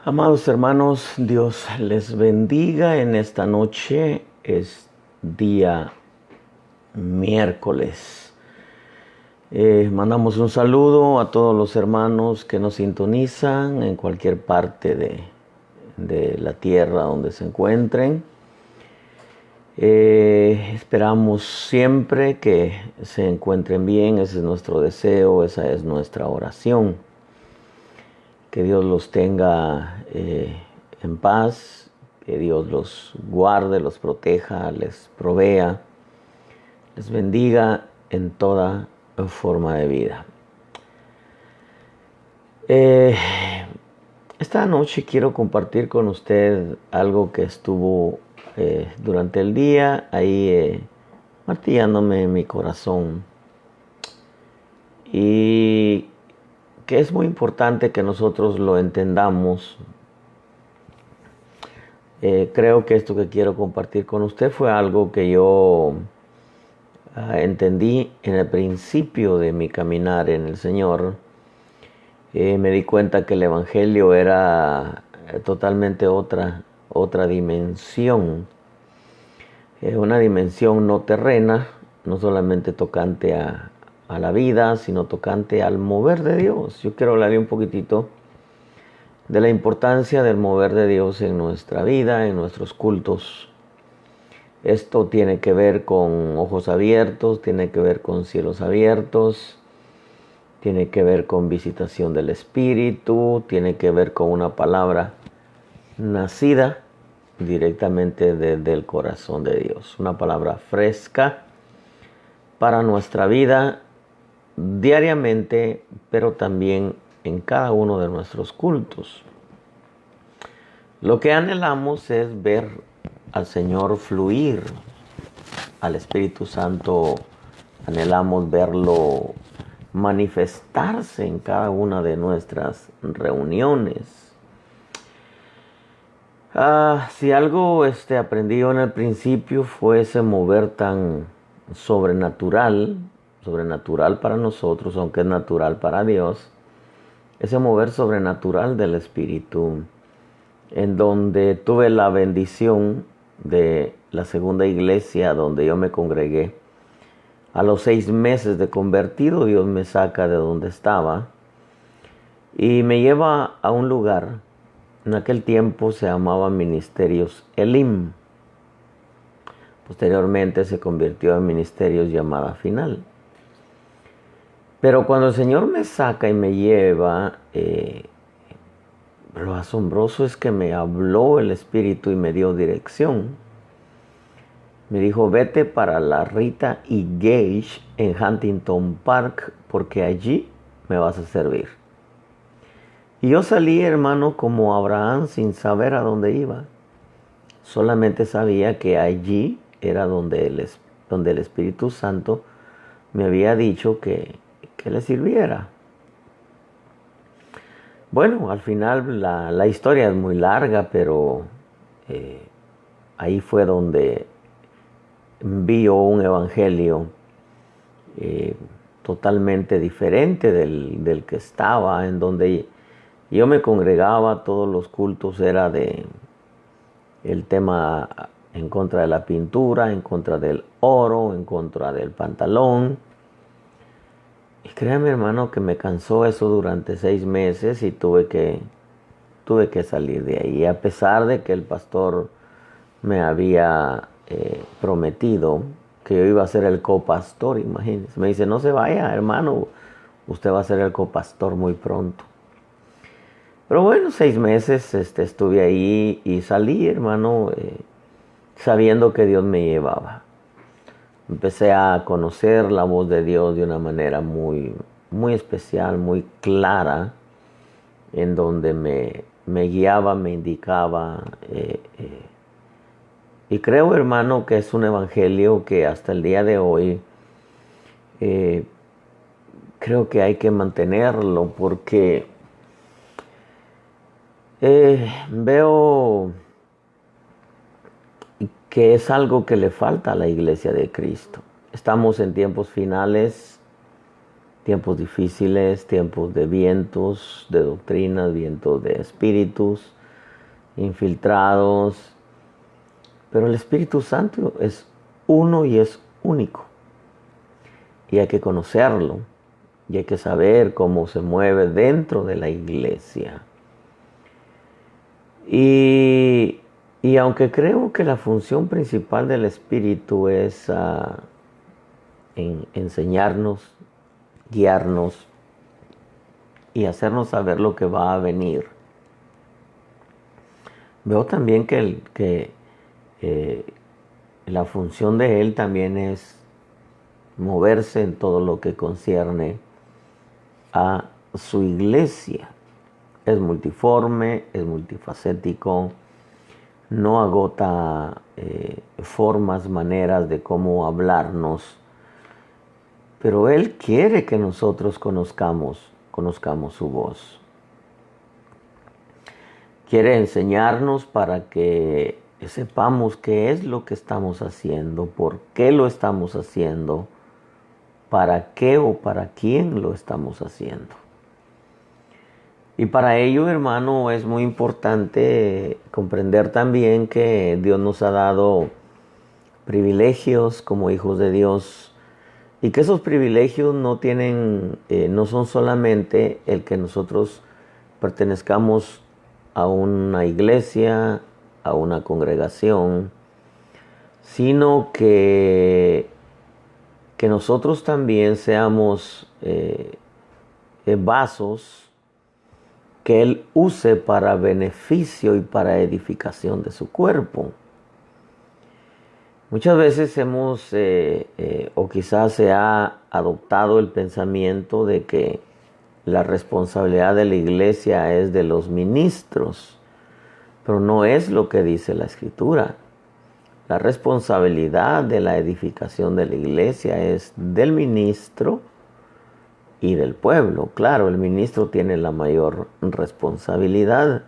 Amados hermanos, Dios les bendiga en esta noche. Es día miércoles. Mandamos un saludo a todos los hermanos que nos sintonizan en cualquier parte de la tierra donde se encuentren. Esperamos siempre que se encuentren bien. Ese es nuestro deseo, esa es nuestra oración. Que Dios los tenga en paz, que Dios los guarde, los proteja, les provea, les bendiga en toda forma de vida. Esta noche quiero compartir con usted algo que estuvo durante el día ahí martillándome en mi corazón. Y que es muy importante que nosotros lo entendamos. Creo que esto que quiero compartir con usted fue algo que yo entendí en el principio de mi caminar en el Señor. Me di cuenta que el Evangelio era totalmente otra dimensión. Una dimensión no terrena, no solamente tocante a la vida, sino tocante al mover de Dios. Yo quiero hablarle un poquitito de la importancia del mover de Dios en nuestra vida, en nuestros cultos. Esto tiene que ver con ojos abiertos, tiene que ver con cielos abiertos, tiene que ver con visitación del Espíritu, tiene que ver con una palabra nacida directamente desde el corazón de Dios. Una palabra fresca para nuestra vida diariamente, pero también en cada uno de nuestros cultos. Lo que anhelamos es ver al Señor fluir, al Espíritu Santo anhelamos verlo manifestarse en cada una de nuestras reuniones. Si algo aprendí en el principio fue ese mover tan sobrenatural para nosotros, aunque es natural para Dios, ese mover sobrenatural del Espíritu, en donde tuve la bendición de la segunda iglesia donde yo me congregué. A los 6 meses de convertido, Dios me saca de donde estaba y me lleva a un lugar. En aquel tiempo se llamaba Ministerios Elim. Posteriormente se convirtió en Ministerios Llamada Final. Pero cuando el Señor me saca y me lleva, lo asombroso es que me habló el Espíritu y me dio dirección. Me dijo, vete para la Rita y Gage en Huntington Park, porque allí me vas a servir. Y yo salí, hermano, como Abraham, sin saber a dónde iba. Solamente sabía que allí era donde el Espíritu Santo me había dicho que le sirviera. Bueno, al final la historia es muy larga, pero ahí fue donde vi un evangelio totalmente diferente del que estaba, en donde yo me congregaba. Todos los cultos era el tema en contra de la pintura, en contra del oro, en contra del pantalón. Y créame, hermano, que me cansó eso durante 6 meses y tuve que salir de ahí. A pesar de que el pastor me había prometido que yo iba a ser el copastor, imagínense. Me dice, no se vaya, hermano, usted va a ser el copastor muy pronto. Pero bueno, 6 meses estuve ahí y salí, hermano, sabiendo que Dios me llevaba. Empecé a conocer la voz de Dios de una manera muy, muy especial, muy clara, en donde me guiaba, me indicaba. Y creo, hermano, que es un evangelio que hasta el día de hoy creo que hay que mantenerlo, porque veo que es algo que le falta a la iglesia de Cristo. Estamos en tiempos finales tiempos difíciles, tiempos de vientos, de doctrinas, vientos de espíritus infiltrados. Pero el Espíritu Santo es uno y es único. Y hay que conocerlo. Y hay que saber cómo se mueve dentro de la iglesia. Y aunque creo que la función principal del Espíritu es enseñarnos, guiarnos y hacernos saber lo que va a venir, veo también que la función de Él también es moverse en todo lo que concierne a su iglesia. Es multiforme, es multifacético, no agota formas, maneras de cómo hablarnos, pero Él quiere que nosotros conozcamos su voz. Quiere enseñarnos para que sepamos qué es lo que estamos haciendo, por qué lo estamos haciendo, para qué o para quién lo estamos haciendo. Y para ello, hermano, es muy importante comprender también que Dios nos ha dado privilegios como hijos de Dios y que esos privilegios no son solamente el que nosotros pertenezcamos a una iglesia, a una congregación, sino que nosotros también seamos vasos que Él use para beneficio y para edificación de su cuerpo. Muchas veces o quizás se ha adoptado el pensamiento de que la responsabilidad de la iglesia es de los ministros, pero no es lo que dice la Escritura. La responsabilidad de la edificación de la iglesia es del ministro y del pueblo. Claro, el ministro tiene la mayor responsabilidad.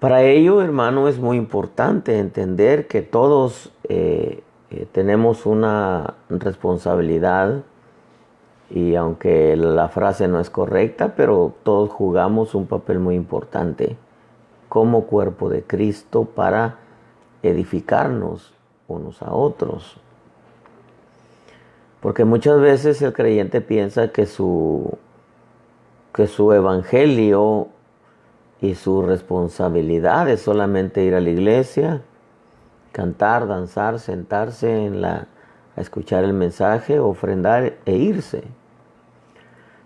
Para ello, hermano, es muy importante entender que todos tenemos una responsabilidad, y aunque la frase no es correcta, pero todos jugamos un papel muy importante como cuerpo de Cristo para edificarnos unos a otros. Porque muchas veces el creyente piensa que su evangelio y su responsabilidad es solamente ir a la iglesia, cantar, danzar, sentarse a escuchar el mensaje, ofrendar e irse.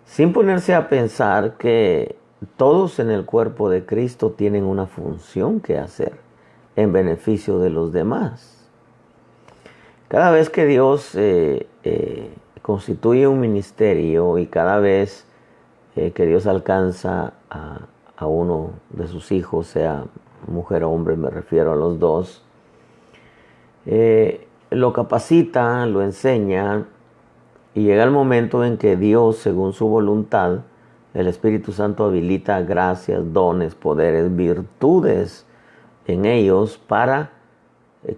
Sin ponerse a pensar que todos en el cuerpo de Cristo tienen una función que hacer en beneficio de los demás. Cada vez que Dios constituye un ministerio y cada vez que Dios alcanza a uno de sus hijos, sea mujer o hombre, me refiero a los dos, lo capacita, lo enseña, y llega el momento en que Dios, según su voluntad, el Espíritu Santo habilita gracias, dones, poderes, virtudes en ellos para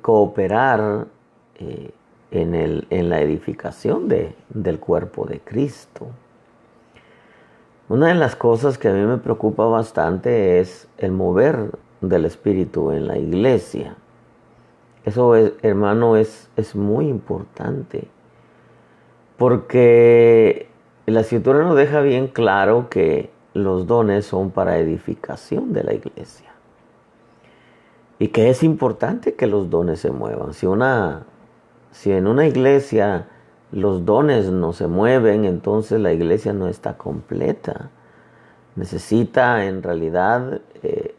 cooperar en la edificación del cuerpo de Cristo. Una de las cosas que a mí me preocupa bastante es el mover del Espíritu en la iglesia. Eso, hermano, es muy importante, porque la Escritura nos deja bien claro que los dones son para edificación de la iglesia y que es importante que los dones se muevan. Si en una iglesia los dones no se mueven, entonces la iglesia no está completa. Necesita en realidad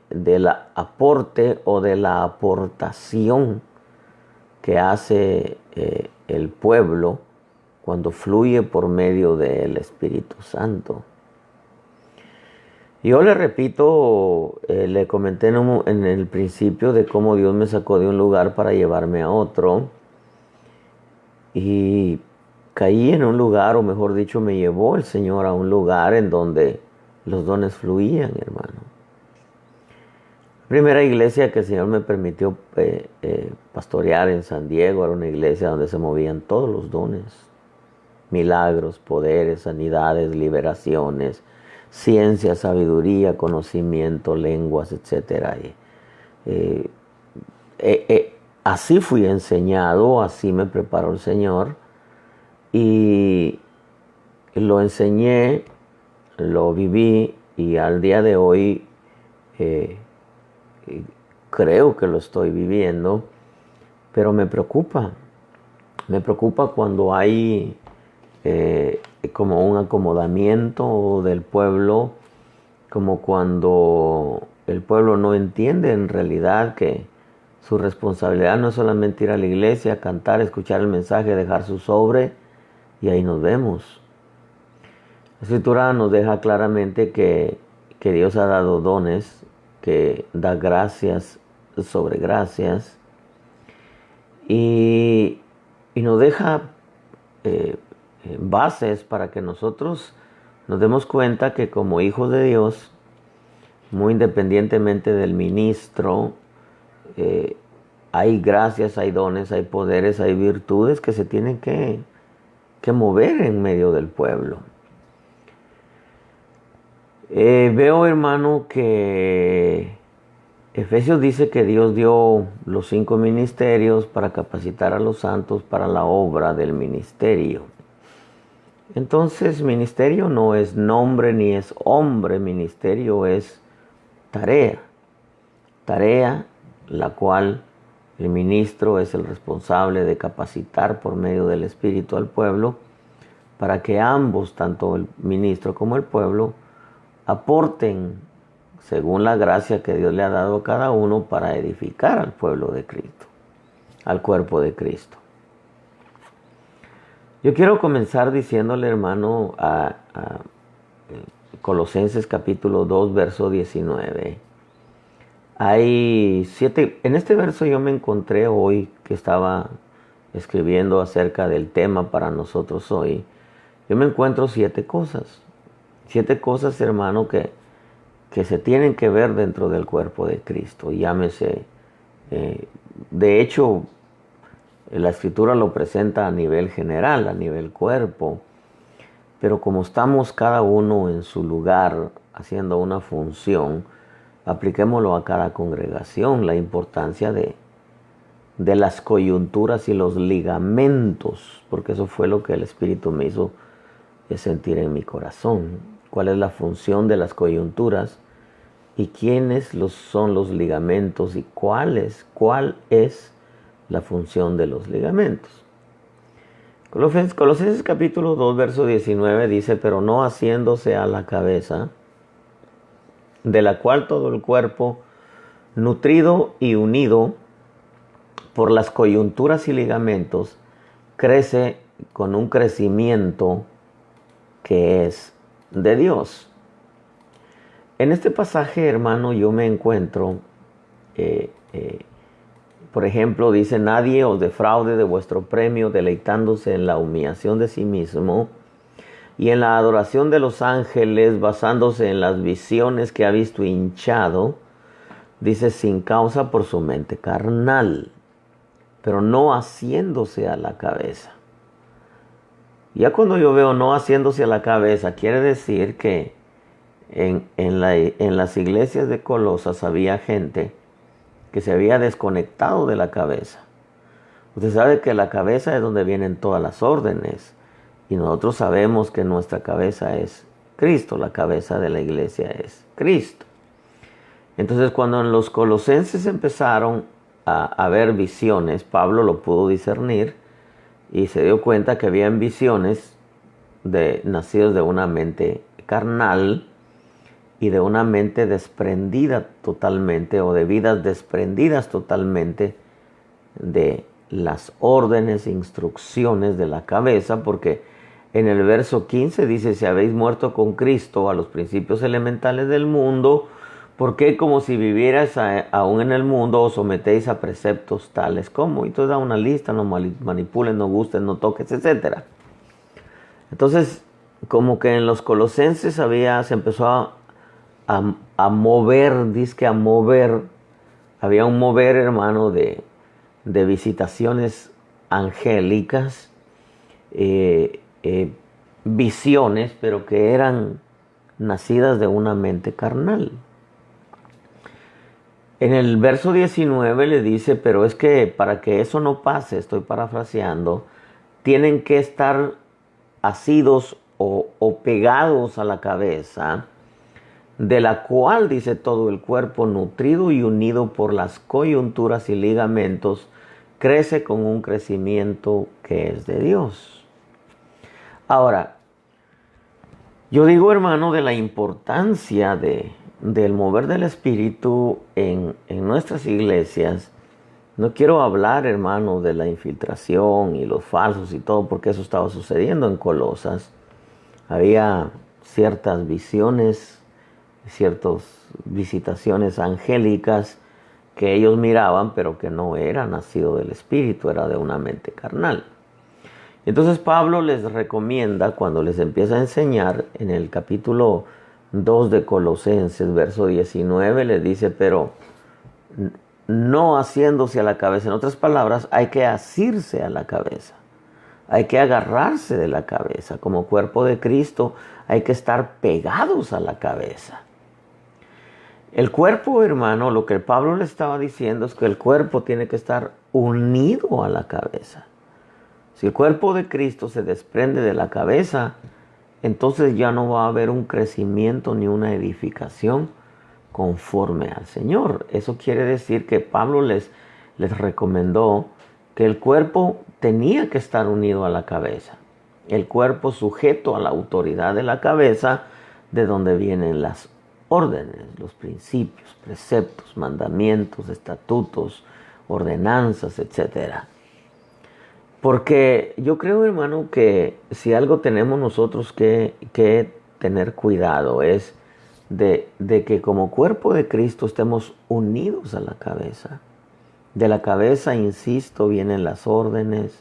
del aporte o de la aportación que hace el pueblo cuando fluye por medio del Espíritu Santo. Yo le repito, le comenté en el principio de cómo Dios me sacó de un lugar para llevarme a otro, y caí en un lugar, o mejor dicho, me llevó el Señor a un lugar en donde los dones fluían, hermano. La primera iglesia que el Señor me permitió pastorear en San Diego era una iglesia donde se movían todos los dones. milagros, poderes, sanidades, liberaciones, ciencia, sabiduría, conocimiento, lenguas, etc. Así fui enseñado, así me preparó el Señor y lo enseñé, lo viví y al día de hoy creo que lo estoy viviendo, pero me preocupa cuando hay como un acomodamiento del pueblo, como cuando el pueblo no entiende en realidad que su responsabilidad no es solamente ir a la iglesia, cantar, escuchar el mensaje, dejar su sobre y ahí nos vemos. La Escritura nos deja claramente que Dios ha dado dones, que da gracias sobre gracias y nos deja bases para que nosotros nos demos cuenta que como hijos de Dios, muy independientemente del ministro, hay gracias, hay dones, hay poderes, hay virtudes que se tienen que mover en medio del pueblo. Veo, hermano, que Efesios dice que Dios dio los 5 ministerios para capacitar a los santos para la obra del ministerio. Entonces, ministerio no es nombre ni es hombre, ministerio es tarea. Tarea la cual el ministro es el responsable de capacitar por medio del Espíritu al pueblo para que ambos, tanto el ministro como el pueblo, aporten según la gracia que Dios le ha dado a cada uno para edificar al pueblo de Cristo, al cuerpo de Cristo. Yo quiero comenzar diciéndole, hermano, a Colosenses capítulo 2, verso 19. Hay 7, en este verso yo me encontré hoy que estaba escribiendo acerca del tema para nosotros hoy. Yo me encuentro 7 cosas. 7 cosas, hermano, que se tienen que ver dentro del cuerpo de Cristo. Llámese, de hecho, la Escritura lo presenta a nivel general, a nivel cuerpo, pero como estamos cada uno en su lugar haciendo una función, apliquémoslo a cada congregación, la importancia de las coyunturas y los ligamentos, porque eso fue lo que el Espíritu me hizo sentir en mi corazón. ¿Cuál es la función de las coyunturas? ¿Y quiénes son los ligamentos? ¿Y cuál es la función de los ligamentos? Colosenses capítulo 2, verso 19 dice, pero no haciéndose a la cabeza, de la cual todo el cuerpo, nutrido y unido por las coyunturas y ligamentos, crece con un crecimiento que es de Dios. En este pasaje, hermano, yo me encuentro, por ejemplo, dice, nadie os defraude de vuestro premio, deleitándose en la humillación de sí mismo y en la adoración de los ángeles, basándose en las visiones que ha visto hinchado, dice, sin causa por su mente carnal, pero no haciéndose a la cabeza. Ya cuando yo veo no haciéndose a la cabeza, quiere decir que en las iglesias de Colosas había gente que se había desconectado de la cabeza. Usted sabe que la cabeza es donde vienen todas las órdenes. Y nosotros sabemos que nuestra cabeza es Cristo, la cabeza de la iglesia es Cristo. Entonces cuando en los colosenses empezaron a ver visiones, Pablo lo pudo discernir y se dio cuenta que habían visiones nacidos de una mente carnal y de una mente desprendida totalmente o de vidas desprendidas totalmente de las órdenes e instrucciones de la cabeza, porque en el verso 15 dice, si habéis muerto con Cristo a los principios elementales del mundo, ¿por qué como si vivierais aún en el mundo os sometéis a preceptos tales como? Y entonces da una lista, no manipulen, no gusten, no toques, etc. Entonces, como que en los colosenses se empezó a mover, dizque a mover, había un mover, hermano, de visitaciones angélicas, visiones, pero que eran nacidas de una mente carnal. En el verso 19 le dice, pero es que para que eso no pase, estoy parafraseando, tienen que estar asidos o pegados a la cabeza, de la cual, dice, todo el cuerpo, nutrido y unido por las coyunturas y ligamentos, crece con un crecimiento que es de Dios. Ahora, yo digo, hermano, de la importancia del mover del Espíritu en nuestras iglesias. No quiero hablar, hermano, de la infiltración y los falsos y todo, porque eso estaba sucediendo en Colosas. Había ciertas visiones, ciertas visitaciones angélicas que ellos miraban, pero que no era nacido del Espíritu, era de una mente carnal. Entonces Pablo les recomienda, cuando les empieza a enseñar, en el capítulo 2 de Colosenses, verso 19, les dice, pero no haciéndose a la cabeza. En otras palabras, hay que asirse a la cabeza. Hay que agarrarse de la cabeza. Como cuerpo de Cristo hay que estar pegados a la cabeza. El cuerpo, hermano, lo que Pablo le estaba diciendo es que el cuerpo tiene que estar unido a la cabeza. Si el cuerpo de Cristo se desprende de la cabeza, entonces ya no va a haber un crecimiento ni una edificación conforme al Señor. Eso quiere decir que Pablo les recomendó que el cuerpo tenía que estar unido a la cabeza. El cuerpo sujeto a la autoridad de la cabeza, de donde vienen las órdenes, los principios, preceptos, mandamientos, estatutos, ordenanzas, etcétera. Porque yo creo, hermano, que si algo tenemos nosotros que tener cuidado es de que como cuerpo de Cristo estemos unidos a la cabeza. De la cabeza, insisto, vienen las órdenes,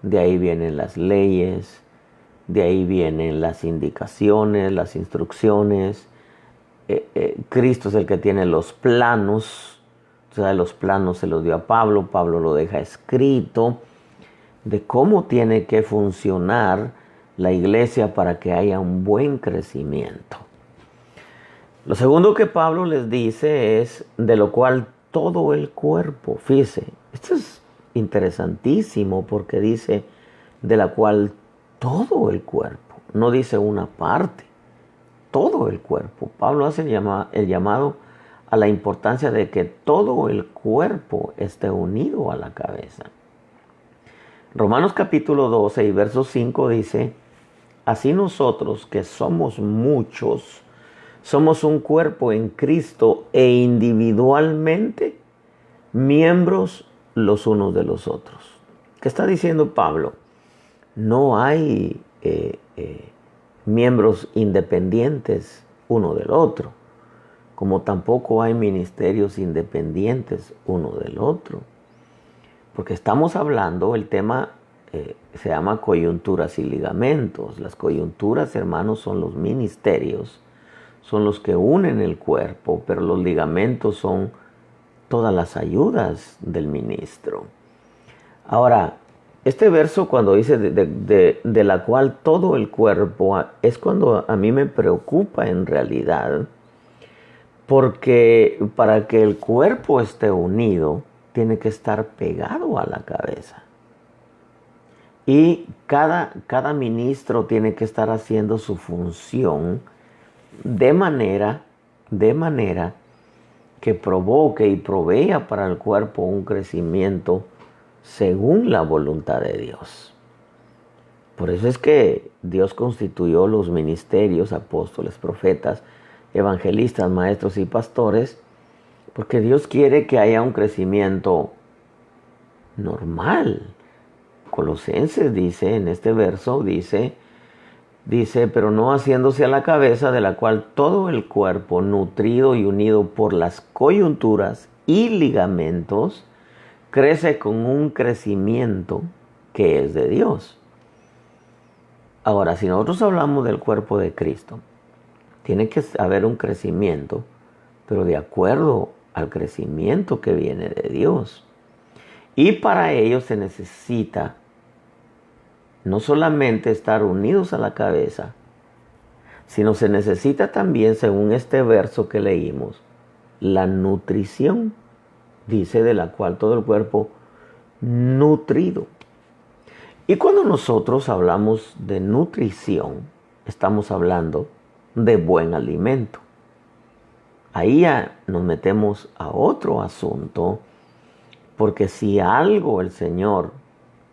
de ahí vienen las leyes, de ahí vienen las indicaciones, las instrucciones. Cristo es el que tiene los planos, o sea, los planos se los dio a Pablo, Pablo lo deja escrito, de cómo tiene que funcionar la iglesia para que haya un buen crecimiento. Lo segundo que Pablo les dice es de lo cual todo el cuerpo, fíjese, esto es interesantísimo porque dice de la cual todo el cuerpo, no dice una parte, todo el cuerpo. Pablo hace el llamado a la importancia de que todo el cuerpo esté unido a la cabeza. Romanos capítulo 12 y verso 5 dice, así nosotros que somos muchos, somos un cuerpo en Cristo e individualmente miembros los unos de los otros. ¿Qué está diciendo Pablo? No hay miembros independientes uno del otro, como tampoco hay ministerios independientes uno del otro. Porque estamos hablando, el tema se llama coyunturas y ligamentos. Las coyunturas, hermanos, son los ministerios, son los que unen el cuerpo, pero los ligamentos son todas las ayudas del ministro. Ahora, este verso cuando dice de la cual todo el cuerpo, es cuando a mí me preocupa en realidad, porque para que el cuerpo esté unido, tiene que estar pegado a la cabeza. Y cada ministro tiene que estar haciendo su función de manera que provoque y provea para el cuerpo un crecimiento según la voluntad de Dios. Por eso es que Dios constituyó los ministerios, apóstoles, profetas, evangelistas, maestros y pastores, porque Dios quiere que haya un crecimiento normal. Colosenses dice, en este verso, dice, pero no haciéndose a la cabeza, de la cual todo el cuerpo, nutrido y unido por las coyunturas y ligamentos, crece con un crecimiento que es de Dios. Ahora, si nosotros hablamos del cuerpo de Cristo, tiene que haber un crecimiento, pero de acuerdo al crecimiento que viene de Dios. Y para ello se necesita no solamente estar unidos a la cabeza, sino se necesita también, según este verso que leímos, la nutrición, dice, de la cual todo el cuerpo nutrido. Y cuando nosotros hablamos de nutrición, estamos hablando de buen alimento. Ahí ya nos metemos a otro asunto, porque si algo el Señor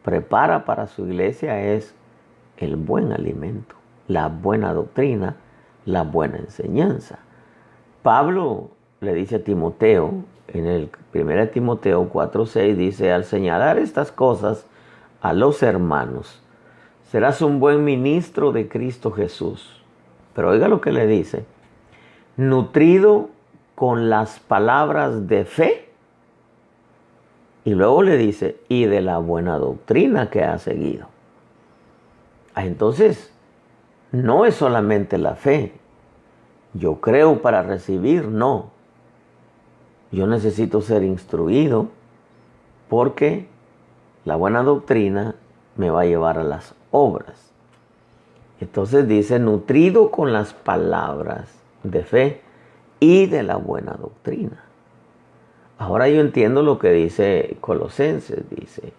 prepara para su iglesia es el buen alimento, la buena doctrina, la buena enseñanza. Pablo le dice a Timoteo, en el 1 Timoteo 4:6, dice: al señalar estas cosas a los hermanos, serás un buen ministro de Cristo Jesús. Pero oiga lo que le dice: nutrido con las palabras de fe. Y luego le dice: y de la buena doctrina que ha seguido. Entonces, no es solamente la fe. Yo creo para recibir, no. Yo necesito ser instruido, porque la buena doctrina me va a llevar a las obras. Entonces dice: nutrido con las palabras de fe y de la buena doctrina. Ahora yo entiendo lo que dice Colosenses, dice: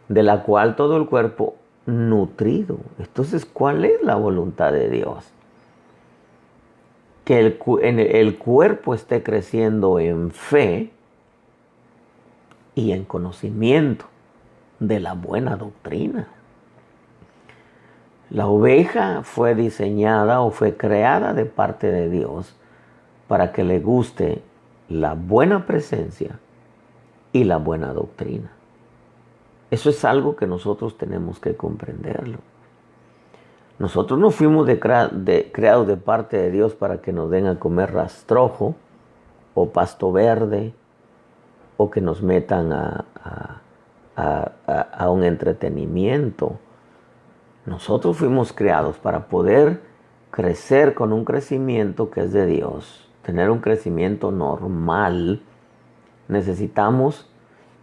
de la cual todo el cuerpo nutrido. Entonces, ¿cuál es la voluntad de Dios? Que el cuerpo esté creciendo en fe y en conocimiento de la buena doctrina. La oveja fue diseñada o fue creada de parte de Dios para que le guste la buena presencia y la buena doctrina. Eso es algo que nosotros tenemos que comprenderlo. Nosotros no fuimos creados de parte de Dios para que nos den a comer rastrojo o pasto verde, o que nos metan a un entretenimiento. Nosotros fuimos creados para poder crecer con un crecimiento que es de Dios, tener un crecimiento normal. Necesitamos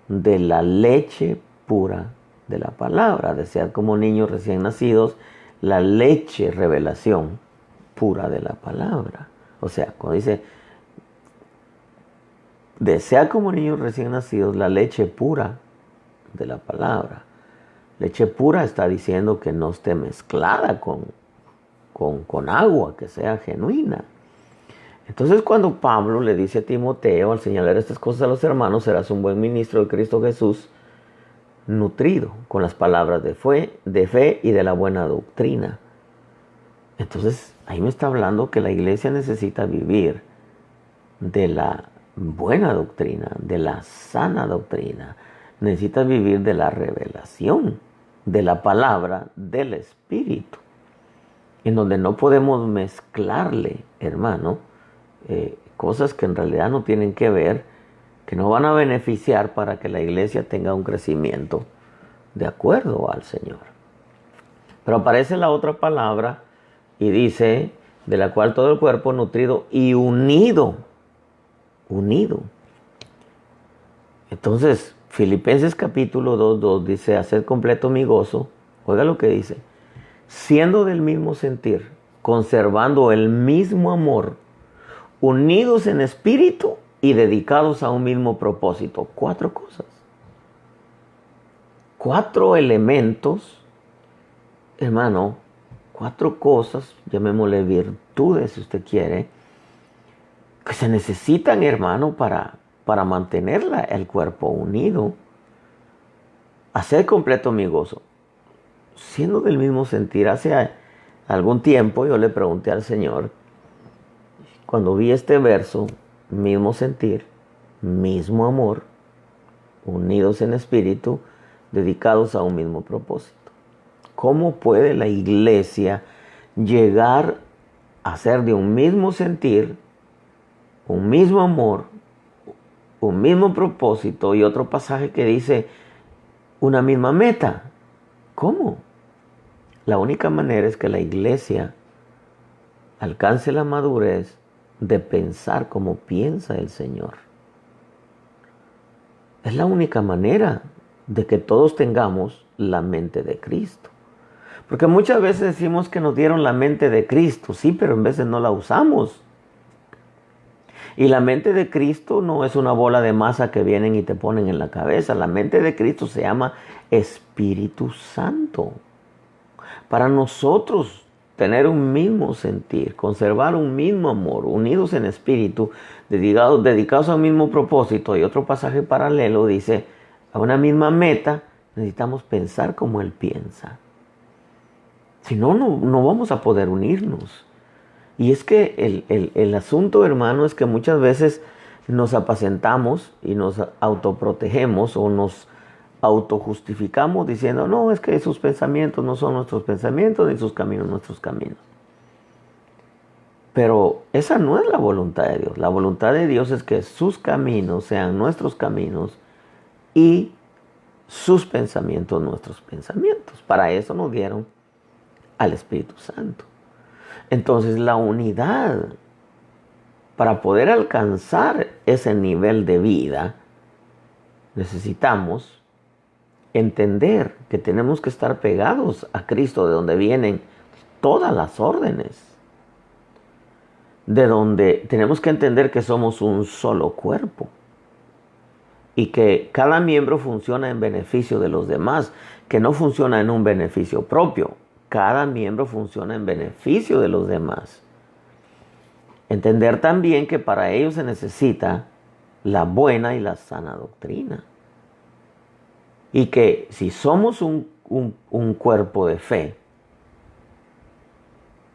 de la leche pura de la palabra, desear como niños recién nacidos la leche, revelación pura de la palabra. O sea, cuando dice desea como niños recién nacidos la leche pura de la palabra. Leche pura está diciendo que no esté mezclada con agua, que sea genuina. Entonces, cuando Pablo le dice a Timoteo, al señalar estas cosas a los hermanos, serás un buen ministro de Cristo Jesús, nutrido con las palabras de fe y de la buena doctrina. Entonces, ahí me está hablando que la iglesia necesita vivir de la buena doctrina, de la sana doctrina. Necesita vivir de la revelación, de la palabra del Espíritu, en donde no podemos mezclarle, hermano, cosas que en realidad no tienen que ver, que no van a beneficiar para que la iglesia tenga un crecimiento de acuerdo al Señor. Pero aparece la otra palabra y dice: de la cual todo el cuerpo nutrido y unido. Entonces, Filipenses capítulo 2:2 dice: haced completo mi gozo. Oiga lo que dice: siendo del mismo sentir, conservando el mismo amor, unidos en espíritu y dedicados a un mismo propósito. 4 cosas. 4 elementos, hermano, 4 cosas, llamémosle virtudes si usted quiere, que se necesitan, hermano, para mantener el cuerpo unido. Hacer completo mi gozo. Siendo del mismo sentir. Hace algún tiempo yo le pregunté al Señor, cuando vi este verso, mismo sentir, mismo amor, unidos en espíritu, dedicados a un mismo propósito. ¿Cómo puede la iglesia llegar a ser de un mismo sentir, un mismo amor, un mismo propósito? Y otro pasaje que dice una misma meta. ¿Cómo? La única manera es que la iglesia alcance la madurez de pensar como piensa el Señor. Es la única manera de que todos tengamos la mente de Cristo. Porque muchas veces decimos que nos dieron la mente de Cristo, sí, pero en veces no la usamos. Y la mente de Cristo no es una bola de masa que vienen y te ponen en la cabeza. La mente de Cristo se llama Espíritu Santo. Para nosotros tener un mismo sentir, conservar un mismo amor, unidos en espíritu, dedicados a un mismo propósito. Y otro pasaje paralelo dice, a una misma meta, necesitamos pensar como Él piensa. Si no, no vamos a poder unirnos. Y es que el asunto, hermano, es que muchas veces nos apacentamos y nos autoprotegemos o nos autojustificamos diciendo, no, es que sus pensamientos no son nuestros pensamientos ni sus caminos nuestros caminos. Pero esa no es la voluntad de Dios. La voluntad de Dios es que sus caminos sean nuestros caminos y sus pensamientos nuestros pensamientos. Para eso nos dieron al Espíritu Santo. Entonces la unidad, para poder alcanzar ese nivel de vida, necesitamos entender que tenemos que estar pegados a Cristo, de donde vienen todas las órdenes. De donde tenemos que entender que somos un solo cuerpo. Y que cada miembro funciona en beneficio de los demás, que no funciona en un beneficio propio. Cada miembro funciona en beneficio de los demás. Entender también que para ello se necesita la buena y la sana doctrina. Y que si somos un cuerpo de fe,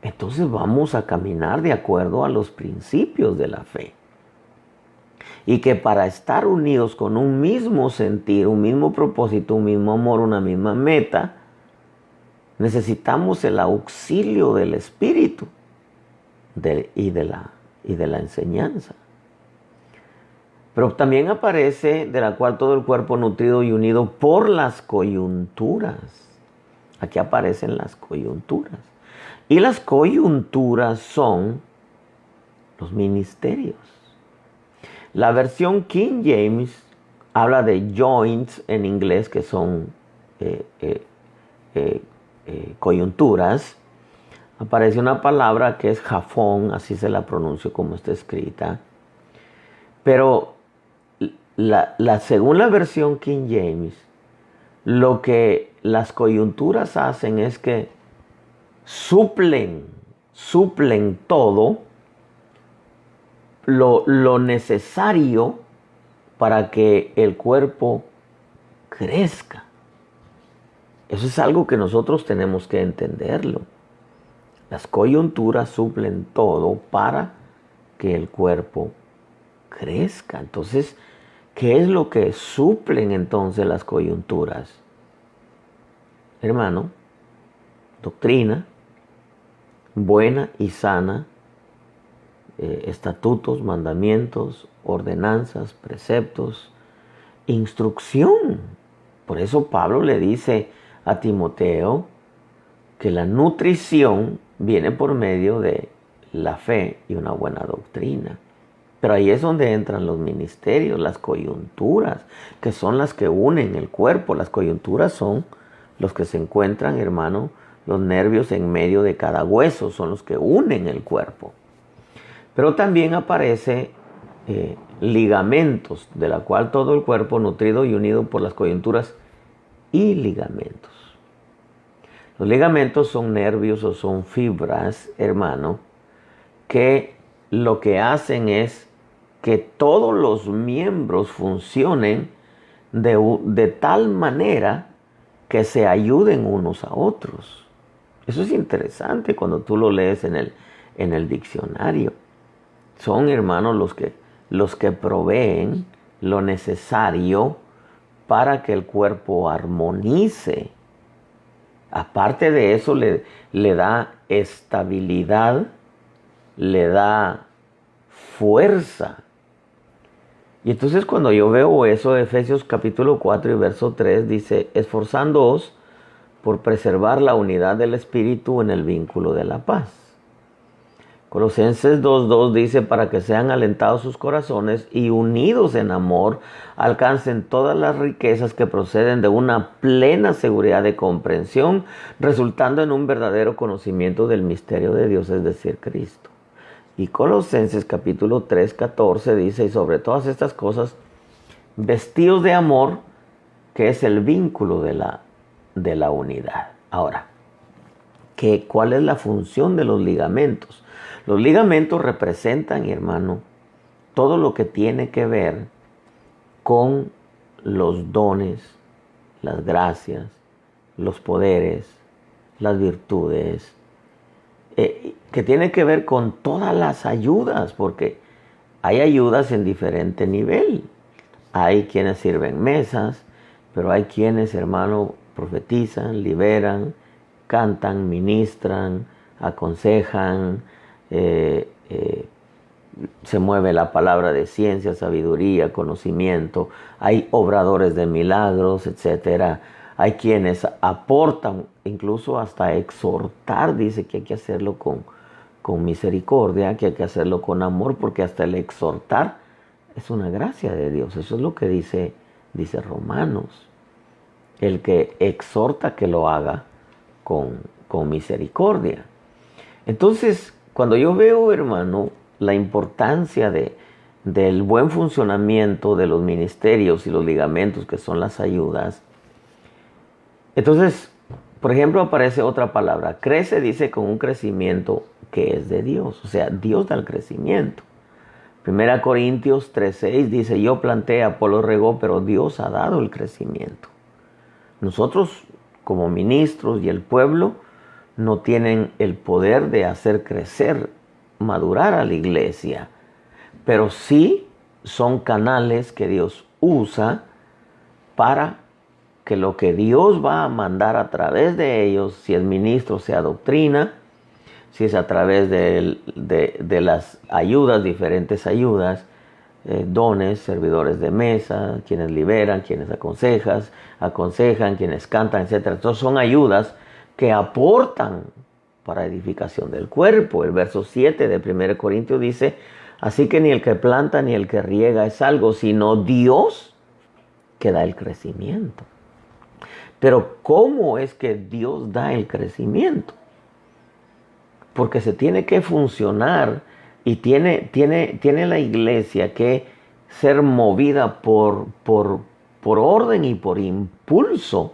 entonces vamos a caminar de acuerdo a los principios de la fe. Y que para estar unidos con un mismo sentir, un mismo propósito, un mismo amor, una misma meta, necesitamos el auxilio del Espíritu y de la enseñanza. Pero también aparece de la cual todo el cuerpo nutrido y unido por las coyunturas. Aquí aparecen las coyunturas. Y las coyunturas son los ministerios. La versión King James habla de joints en inglés, que son coyunturas. Aparece una palabra que es jafón, así se la pronuncio como está escrita. Pero según la versión King James, lo que las coyunturas hacen es que suplen todo lo necesario para que el cuerpo crezca. Eso es algo que nosotros tenemos que entenderlo. Las coyunturas suplen todo para que el cuerpo crezca. Entonces, ¿qué es lo que suplen entonces las coyunturas? Hermano, doctrina buena y sana, estatutos, mandamientos, ordenanzas, preceptos, instrucción. Por eso Pablo le dice a Timoteo que la nutrición viene por medio de la fe y una buena doctrina. Pero ahí es donde entran los ministerios, las coyunturas, que son las que unen el cuerpo. Las coyunturas son los que se encuentran, hermano, los nervios en medio de cada hueso, son los que unen el cuerpo. Pero también aparece ligamentos, de la cual todo el cuerpo nutrido y unido por las coyunturas y ligamentos. Los ligamentos son nervios o son fibras, hermano, que lo que hacen es que todos los miembros funcionen de tal manera que se ayuden unos a otros. Eso es interesante cuando tú lo lees en el diccionario. Son, hermanos, los que proveen lo necesario para que el cuerpo armonice. Aparte de eso, le da estabilidad, le da fuerza. Y entonces cuando yo veo eso de Efesios capítulo 4 y verso 3, dice, esforzándoos por preservar la unidad del Espíritu en el vínculo de la paz. Colosenses 2:2 dice, para que sean alentados sus corazones y unidos en amor, alcancen todas las riquezas que proceden de una plena seguridad de comprensión, resultando en un verdadero conocimiento del misterio de Dios, es decir, Cristo. Y Colosenses capítulo 3:14 dice, y sobre todas estas cosas, vestidos de amor, que es el vínculo de la unidad. Ahora, ¿cuál es la función de los ligamentos? Los ligamentos representan, hermano, todo lo que tiene que ver con los dones, las gracias, los poderes, las virtudes, que tiene que ver con todas las ayudas, porque hay ayudas en diferente nivel. Hay quienes sirven mesas, pero hay quienes, hermano, profetizan, liberan, cantan, ministran, aconsejan, se mueve la palabra de ciencia, sabiduría, conocimiento. Hay obradores de milagros, etcétera. Hay quienes aportan, incluso hasta exhortar, dice que hay que hacerlo con misericordia, que hay que hacerlo con amor, porque hasta el exhortar es una gracia de Dios. Eso es lo que dice Romanos. El que exhorta que lo haga con misericordia. Entonces, cuando yo veo, hermano, la importancia del buen funcionamiento de los ministerios y los ligamentos, que son las ayudas, entonces, por ejemplo, aparece otra palabra. Crece, dice, con un crecimiento que es de Dios. O sea, Dios da el crecimiento. 1 Corintios 3:6 dice, yo planté, Apolo regó, pero Dios ha dado el crecimiento. Nosotros, como ministros y el pueblo, no tienen el poder de hacer crecer, madurar a la iglesia, pero sí son canales que Dios usa para que lo que Dios va a mandar a través de ellos, si es ministro, sea doctrina, si es a través de las ayudas, diferentes ayudas, dones, servidores de mesa, quienes liberan, quienes aconsejan, quienes cantan, etc. Entonces son ayudas que aportan para edificación del cuerpo. El verso 7 de 1 Corintios dice, así que ni el que planta ni el que riega es algo, sino Dios que da el crecimiento. Pero ¿cómo es que Dios da el crecimiento? Porque se tiene que funcionar y tiene la iglesia que ser movida por orden y por impulso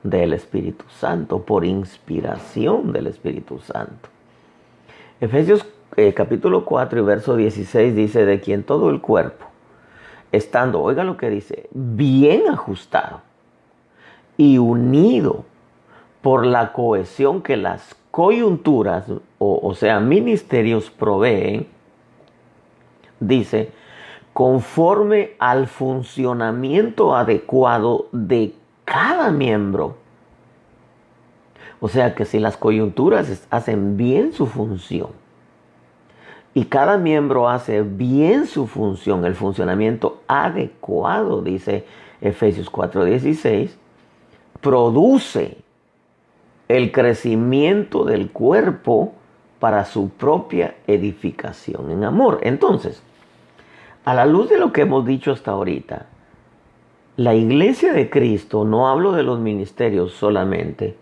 del Espíritu Santo, por inspiración del Espíritu Santo. Efesios capítulo 4 y verso 16 dice, de quien todo el cuerpo, estando, oiga lo que dice, bien ajustado y unido por la cohesión que las coyunturas, o sea, ministerios proveen, dice, conforme al funcionamiento adecuado de cada miembro. O sea que si las coyunturas hacen bien su función y cada miembro hace bien su función, el funcionamiento adecuado, dice Efesios 4:16, produce el crecimiento del cuerpo para su propia edificación en amor. Entonces, a la luz de lo que hemos dicho hasta ahorita, la iglesia de Cristo, no hablo de los ministerios solamente,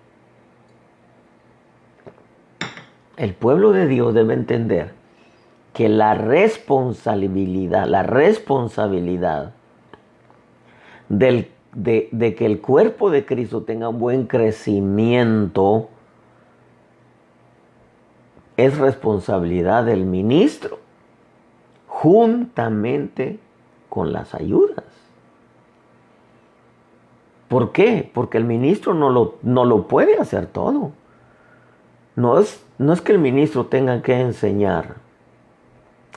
el pueblo de Dios debe entender que la responsabilidad de que el cuerpo de Cristo tenga un buen crecimiento es responsabilidad del ministro, juntamente con las ayudas. ¿Por qué? Porque el ministro no lo puede hacer todo. No es que el ministro tenga que enseñar,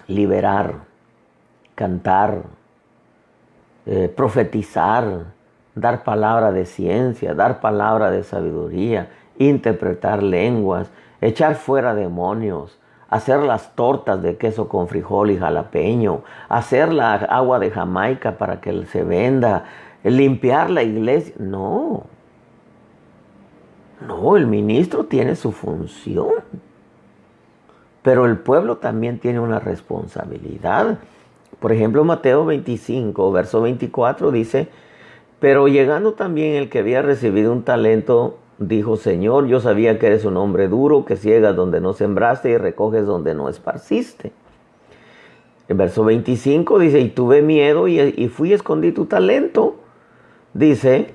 liberar, cantar, profetizar, dar palabra de ciencia, dar palabra de sabiduría, interpretar lenguas, echar fuera demonios, hacer las tortas de queso con frijol y jalapeño, hacer la agua de Jamaica para que se venda, limpiar la iglesia. No, el ministro tiene su función, Pero el pueblo también tiene una responsabilidad. Por ejemplo, Mateo 25, verso 24 dice, pero llegando también el que había recibido un talento, dijo, Señor, yo sabía que eres un hombre duro, que ciegas donde no sembraste y recoges donde no esparciste. En verso 25 dice, y tuve miedo y fui y escondí tu talento. Dice,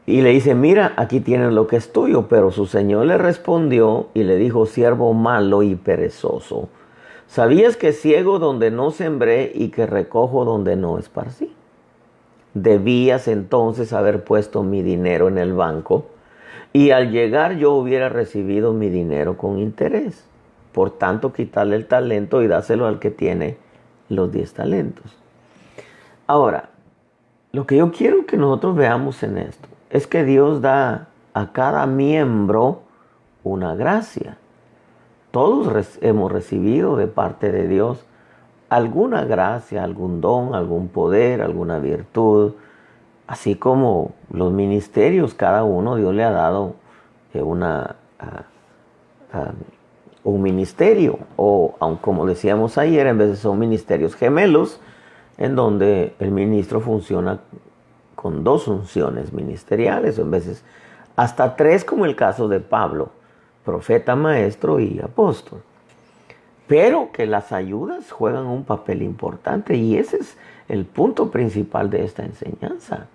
y le dice, mira, aquí tienes lo que es tuyo. Pero su señor le respondió y le dijo, siervo malo y perezoso, ¿sabías que ciego donde no sembré y que recojo donde no esparcí? Debías entonces haber puesto mi dinero en el banco y al llegar yo hubiera recibido mi dinero con interés. Por tanto, quitarle el talento y dáselo al que tiene los 10 talentos. Ahora, lo que yo quiero que nosotros veamos en esto es que Dios da a cada miembro una gracia. Todos hemos recibido de parte de Dios alguna gracia, algún don, algún poder, alguna virtud. Así como los ministerios, cada uno Dios le ha dado un ministerio. O como decíamos ayer, en veces son ministerios gemelos, en donde el ministro funciona con 2 funciones ministeriales, o en veces hasta 3, como el caso de Pablo, profeta, maestro y apóstol. Pero que las ayudas juegan un papel importante y ese es el punto principal de esta enseñanza.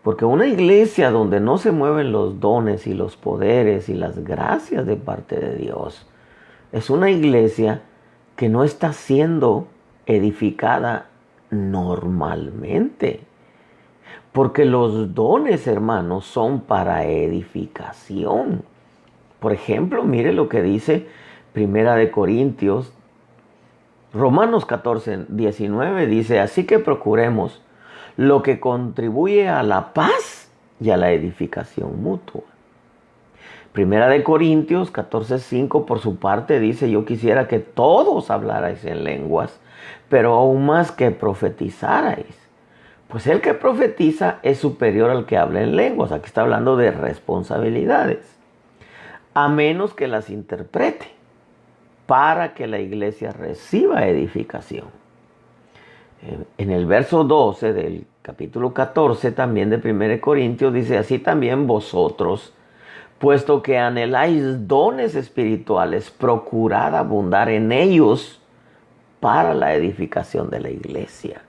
Porque una iglesia donde no se mueven los dones y los poderes y las gracias de parte de Dios, es una iglesia que no está siendo edificada normalmente. Porque los dones, hermanos, son para edificación. Por ejemplo, mire lo que dice Primera de Corintios, Romanos 14, 19, dice, así que procuremos lo que contribuye a la paz y a la edificación mutua. Primera de Corintios 14, 5, por su parte, dice, yo quisiera que todos hablarais en lenguas, pero aún más que profetizarais. Pues el que profetiza es superior al que habla en lenguas. Aquí está hablando de responsabilidades. A menos que las interprete, para que la iglesia reciba edificación. En el verso 12 del capítulo 14 también de 1 Corintios dice, así también vosotros, puesto que anheláis dones espirituales, procurad abundar en ellos para la edificación de la iglesia.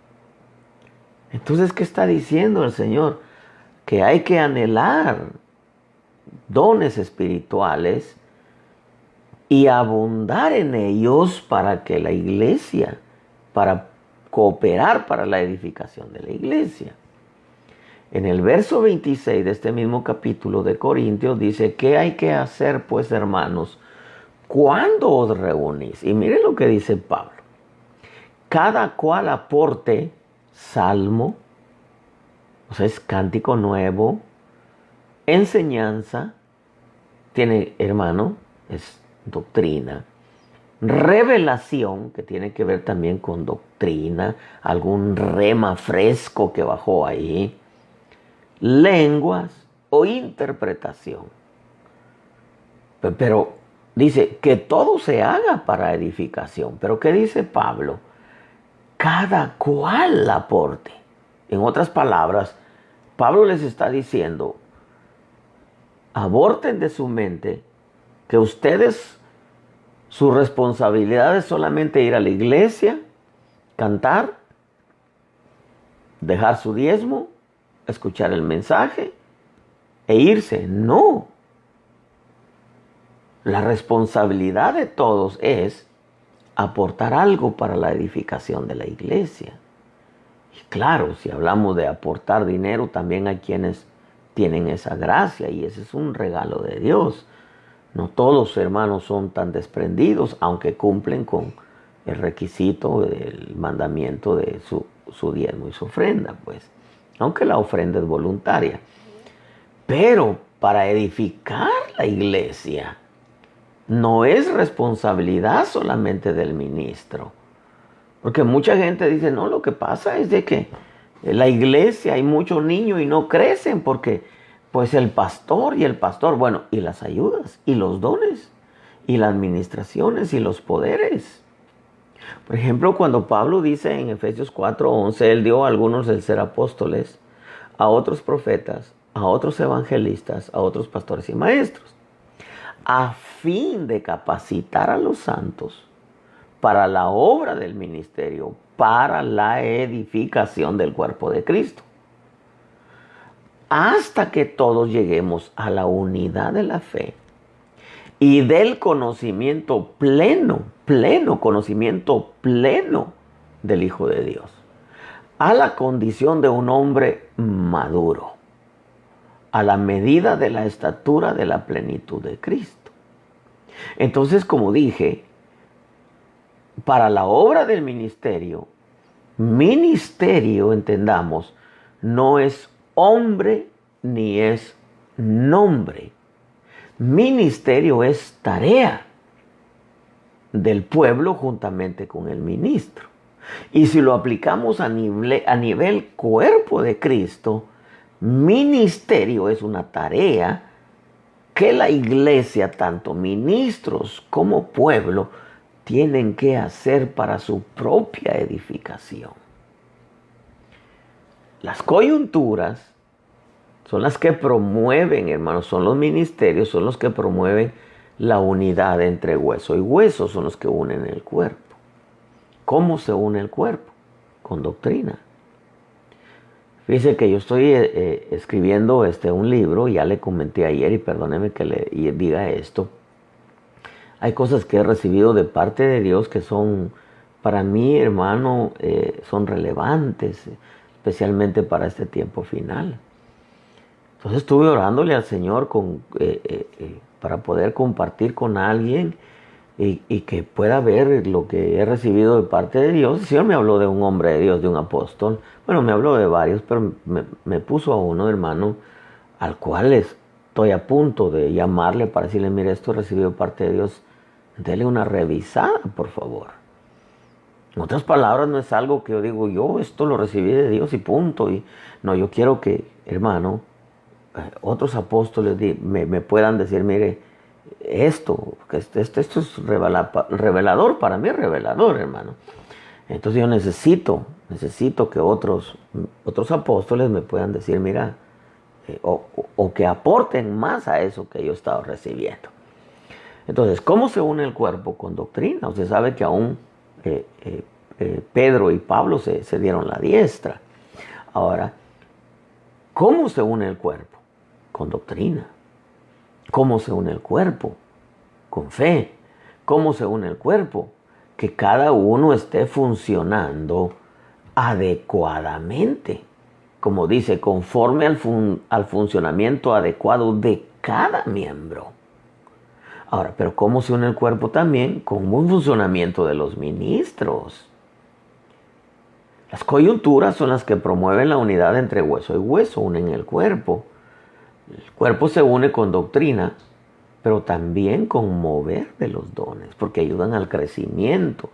Entonces, ¿qué está diciendo el Señor? Que hay que anhelar dones espirituales y abundar en ellos para que la iglesia, para cooperar para la edificación de la iglesia. En el verso 26 de este mismo capítulo de Corintios dice, ¿qué hay que hacer pues, hermanos, cuando os reunís? Y miren lo que dice Pablo. Cada cual aporte salmo, o sea, es cántico nuevo, enseñanza, tiene, hermano, es doctrina, revelación, que tiene que ver también con doctrina, algún rema fresco que bajó ahí, lenguas o interpretación. Pero dice que todo se haga para edificación. Pero ¿qué dice Pablo? Cada cual aporte. En otras palabras, Pablo les está diciendo, aborten de su mente que ustedes, su responsabilidad es solamente ir a la iglesia, cantar, dejar su diezmo, escuchar el mensaje e irse. No. La responsabilidad de todos es aportar algo para la edificación de la iglesia. Y claro, si hablamos de aportar dinero, también hay quienes tienen esa gracia y ese es un regalo de Dios. No todos los hermanos son tan desprendidos, aunque cumplen con el requisito del mandamiento de su diezmo y su ofrenda, pues. Aunque la ofrenda es voluntaria. Pero para edificar la iglesia, no es responsabilidad solamente del ministro. Porque mucha gente dice, no, lo que pasa es de que en la iglesia hay muchos niños y no crecen porque pues el pastor, bueno, y las ayudas y los dones. y las administraciones y los poderes. Por ejemplo, cuando Pablo dice en Efesios 4:11, él dio a algunos el ser apóstoles, a otros profetas, a otros evangelistas, a otros pastores y maestros, a fin de capacitar a los santos para la obra del ministerio, para la edificación del cuerpo de Cristo, hasta que todos lleguemos a la unidad de la fe y del conocimiento conocimiento pleno del Hijo de Dios, a la condición de un hombre maduro, a la medida de la estatura de la plenitud de Cristo. Entonces, como dije, para la obra del ministerio, entendamos, no es hombre ni es nombre. Ministerio es tarea del pueblo juntamente con el ministro. Y si lo aplicamos a nivel cuerpo de Cristo, ministerio es una tarea que la iglesia, tanto ministros como pueblo, tienen que hacer para su propia edificación. Las coyunturas son las que promueven, hermanos, son los ministerios, son los que promueven la unidad entre hueso y hueso, son los que unen el cuerpo. ¿Cómo se une el cuerpo? Con doctrina. Fíjese que yo estoy escribiendo un libro, ya le comenté ayer y perdóneme que le diga esto. Hay cosas que he recibido de parte de Dios que son, para mí, hermano, son relevantes, especialmente para este tiempo final. Entonces estuve orándole al Señor para poder compartir con alguien y que pueda ver lo que he recibido de parte de Dios. El Señor me habló de un hombre de Dios, de un apóstol. Bueno, me habló de varios, pero me puso a uno, hermano, al cual estoy a punto de llamarle para decirle, mire, esto he recibido de parte de Dios. Dele una revisada, por favor. En otras palabras, no es algo que yo digo, yo esto lo recibí de Dios y punto. No, yo quiero que, hermano, otros apóstoles me puedan decir, mire, esto es revelador, para mí es revelador, hermano. Entonces yo necesito que otros apóstoles me puedan decir, mira, o que aporten más a eso que yo he estado recibiendo. Entonces, ¿cómo se une el cuerpo? Con doctrina. Usted sabe que aún Pedro y Pablo se dieron la diestra. Ahora, ¿cómo se une el cuerpo? Con doctrina. ¿Cómo se une el cuerpo? Con fe. ¿Cómo se une el cuerpo? Que cada uno esté funcionando adecuadamente. Como dice, conforme al funcionamiento adecuado de cada miembro. Ahora, pero ¿cómo se une el cuerpo también? Con un buen funcionamiento de los ministros. Las coyunturas son las que promueven la unidad entre hueso y hueso, unen el cuerpo. El cuerpo se une con doctrina, pero también con mover de los dones, porque ayudan al crecimiento.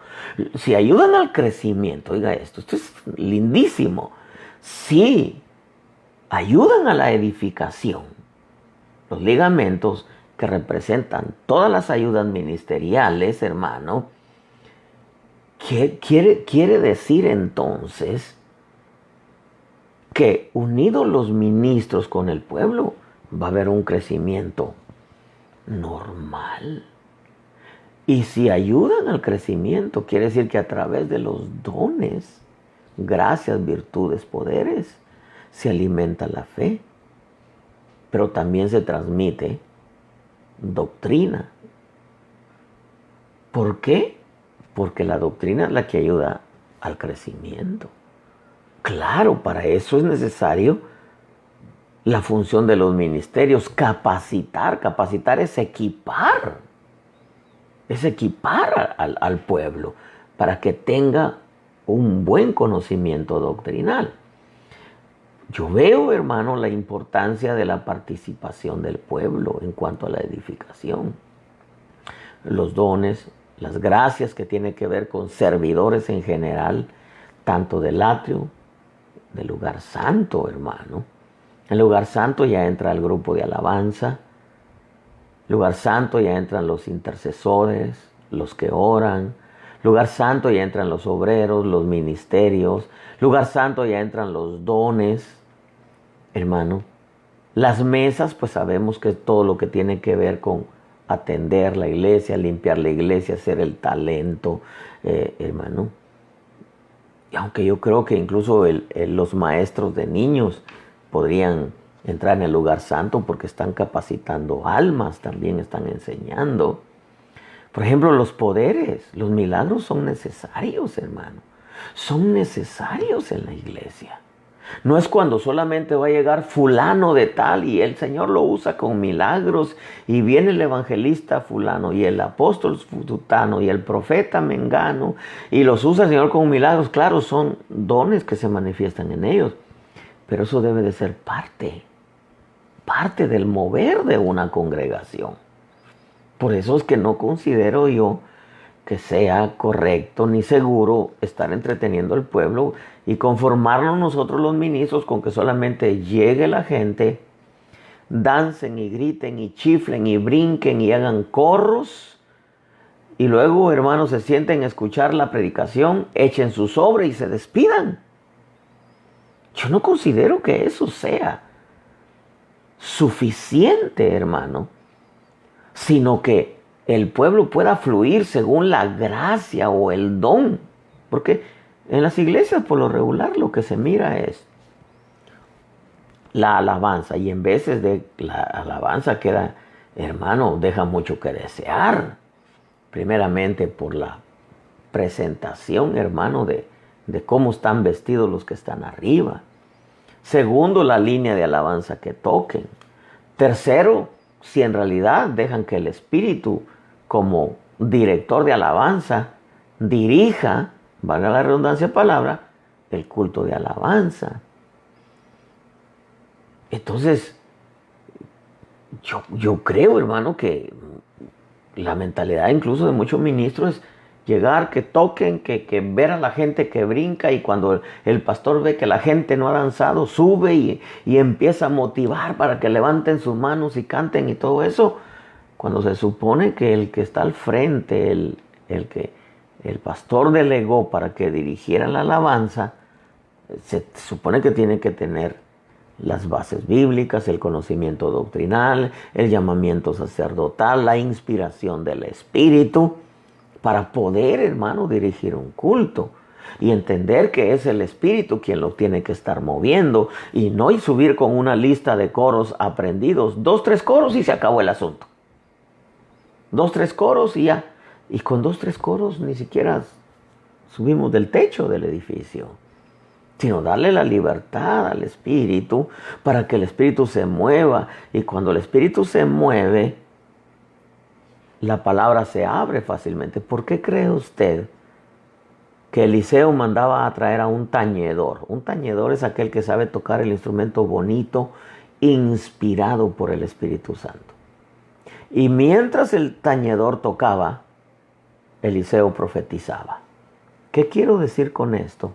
Si ayudan al crecimiento, oiga esto es lindísimo. Si ayudan a la edificación, los ligamentos que representan todas las ayudas ministeriales, hermano, quiere decir entonces que unidos los ministros con el pueblo, va a haber un crecimiento normal. Y si ayudan al crecimiento, quiere decir que a través de los dones, gracias, virtudes, poderes, se alimenta la fe, pero también se transmite doctrina. ¿Por qué? Porque la doctrina es la que ayuda al crecimiento. Claro, para eso es necesario la función de los ministerios, capacitar. Capacitar es equipar. Es equipar al pueblo para que tenga un buen conocimiento doctrinal. Yo veo, hermano, la importancia de la participación del pueblo en cuanto a la edificación. Los dones, las gracias que tienen que ver con servidores en general, tanto del atrio, del lugar santo, hermano. El lugar santo ya entra al grupo de alabanza, Lugar santo ya entran los intercesores, los que oran. Lugar santo ya entran los obreros, los ministerios. Lugar santo ya entran los dones, hermano. Las mesas, pues sabemos que es todo lo que tiene que ver con atender la iglesia, limpiar la iglesia, hacer el talento, hermano. Y aunque yo creo que incluso los maestros de niños podrían entrar en el lugar santo porque están capacitando almas, también están enseñando. Por ejemplo, los poderes, los milagros son necesarios, hermano. Son necesarios en la iglesia. No es cuando solamente va a llegar fulano de tal y el Señor lo usa con milagros y viene el evangelista fulano y el apóstol futano y el profeta mengano y los usa el Señor con milagros. Claro, son dones que se manifiestan en ellos, pero eso debe de ser parte del mover de una congregación. Por eso es que no considero yo que sea correcto ni seguro estar entreteniendo al pueblo y conformarnos nosotros los ministros con que solamente llegue la gente, dancen y griten y chiflen y brinquen y hagan corros y luego, hermanos, se sienten a escuchar la predicación, echen su sobre y se despidan. Yo no considero que eso sea suficiente, hermano, sino que el pueblo pueda fluir según la gracia o el don. Porque en las iglesias por lo regular lo que se mira es la alabanza y en veces de la alabanza queda, hermano, deja mucho que desear. Primeramente por la presentación, hermano, de cómo están vestidos los que están arriba. Segundo, la línea de alabanza que toquen. Tercero, si en realidad dejan que el Espíritu, como director de alabanza, dirija, valga la redundancia de palabra, el culto de alabanza. Entonces, yo creo, hermano, que la mentalidad incluso de muchos ministros es llegar, que toquen, que ver a la gente que brinca y cuando el pastor ve que la gente no ha danzado, sube y empieza a motivar para que levanten sus manos y canten y todo eso. Cuando se supone que el que está al frente, el pastor delegó para que dirigiera la alabanza, se supone que tiene que tener las bases bíblicas, el conocimiento doctrinal, el llamamiento sacerdotal, la inspiración del Espíritu, para poder, hermano, dirigir un culto y entender que es el Espíritu quien lo tiene que estar moviendo y no y subir con una lista de coros aprendidos, 2, 3 coros y se acabó el asunto. 2, 3 coros y ya. Y con 2, 3 coros ni siquiera subimos del techo del edificio, sino darle la libertad al Espíritu para que el Espíritu se mueva. Y cuando el Espíritu se mueve, la palabra se abre fácilmente. ¿Por qué cree usted que Eliseo mandaba a traer a un tañedor? Un tañedor es aquel que sabe tocar el instrumento bonito, inspirado por el Espíritu Santo. Y mientras el tañedor tocaba, Eliseo profetizaba. ¿Qué quiero decir con esto?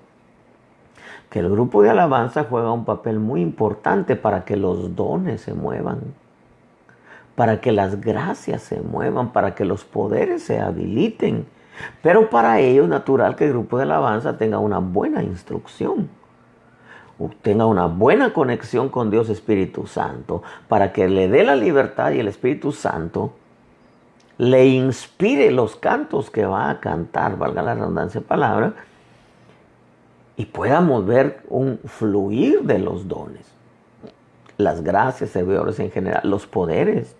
Que el grupo de alabanza juega un papel muy importante para que los dones se muevan, para que las gracias se muevan, para que los poderes se habiliten. Pero para ello es natural que el grupo de alabanza tenga una buena instrucción, tenga una buena conexión con Dios Espíritu Santo, para que le dé la libertad y el Espíritu Santo le inspire los cantos que va a cantar, valga la redundancia de palabra, y podamos ver un fluir de los dones, las gracias, servidores en general, los poderes.